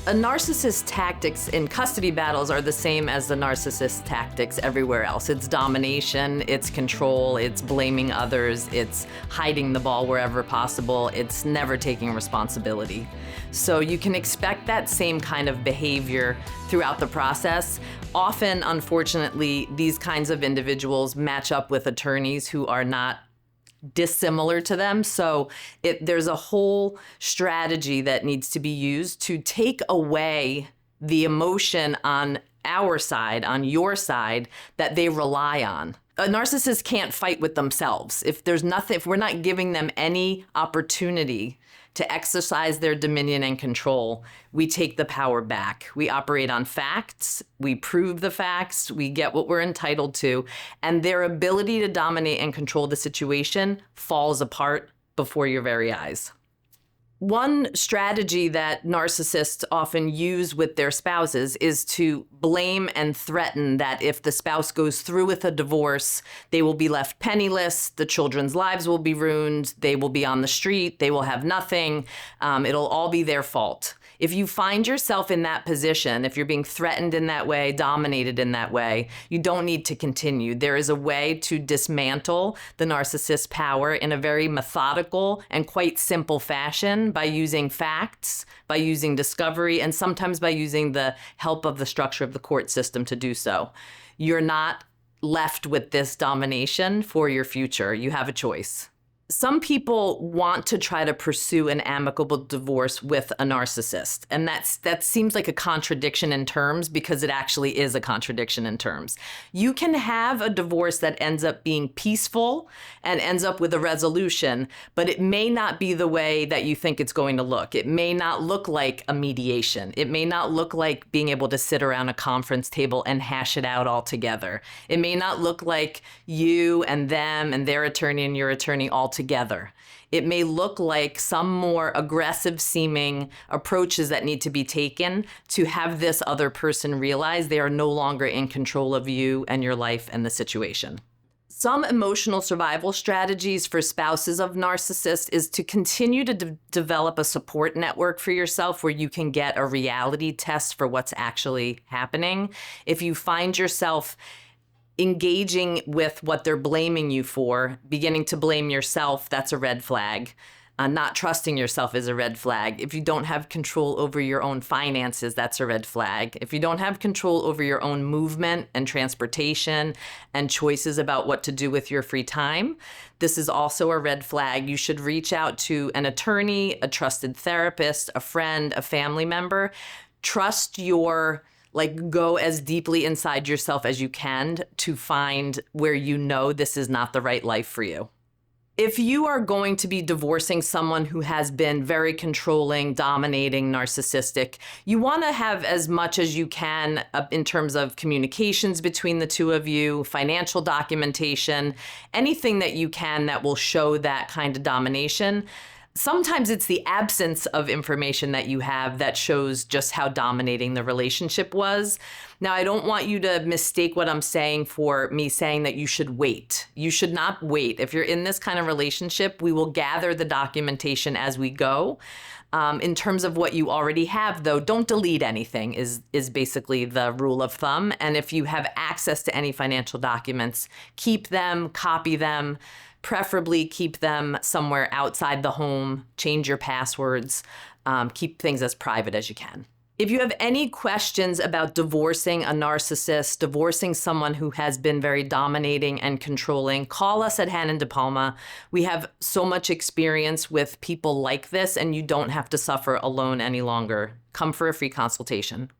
A narcissist's tactics in custody battles are the same as the narcissist's tactics everywhere else. It's domination, it's control, it's blaming others, it's hiding the ball wherever possible, it's never taking responsibility. So you can expect that same kind of behavior throughout the process. Often, unfortunately, these kinds of individuals match up with attorneys who are not dissimilar to them. So there's a whole strategy that needs to be used to take away the emotion on our side, on your side, that they rely on. A narcissist can't fight with themselves. If we're not giving them any opportunity to exercise their dominion and control, we take the power back. We operate on facts, we prove the facts, we get what we're entitled to, and their ability to dominate and control the situation falls apart before your very eyes. One strategy that narcissists often use with their spouses is to blame and threaten that if the spouse goes through with a divorce, they will be left penniless, the children's lives will be ruined, they will be on the street, they will have nothing, it'll all be their fault. If you find yourself in that position, if you're being threatened in that way, dominated in that way, you don't need to continue. There is a way to dismantle the narcissist's power in a very methodical and quite simple fashion by using facts, by using discovery, and sometimes by using the help of the structure of the court system to do so. You're not left with this domination for your future. You have a choice. Some people want to try to pursue an amicable divorce with a narcissist, and that seems like a contradiction in terms because it actually is a contradiction in terms. You can have a divorce that ends up being peaceful and ends up with a resolution, but it may not be the way that you think it's going to look. It may not look like a mediation. It may not look like being able to sit around a conference table and hash it out all together. It may not look like you and them and their attorney and your attorney all together. It may look like some more aggressive seeming approaches that need to be taken to have this other person realize they are no longer in control of you and your life and the situation. Some emotional survival strategies for spouses of narcissists is to continue to develop a support network for yourself where you can get a reality test for what's actually happening. If you find yourself engaging with what they're blaming you for, beginning to blame yourself, that's a red flag. Not trusting yourself is a red flag. If you don't have control over your own finances, that's a red flag. If you don't have control over your own movement and transportation and choices about what to do with your free time, this is also a red flag. You should reach out to an attorney, a trusted therapist, a friend, a family member. Trust go as deeply inside yourself as you can to find where you know this is not the right life for you. If you are going to be divorcing someone who has been very controlling, dominating, narcissistic, you want to have as much as you can in terms of communications between the two of you, financial documentation, anything that you can that will show that kind of domination. Sometimes it's the absence of information that you have that shows just how dominating the relationship was. Now, I don't want you to mistake what I'm saying for me saying that you should wait. You should not wait. If you're in this kind of relationship, we will gather the documentation as we go. In terms of what you already have, though, don't delete anything is basically the rule of thumb. And if you have access to any financial documents, keep them, copy them. Preferably keep them somewhere outside the home, change your passwords, keep things as private as you can. If you have any questions about divorcing a narcissist, divorcing someone who has been very dominating and controlling, call us at Hannon De Palma. We have so much experience with people like this, and you don't have to suffer alone any longer. Come for a free consultation.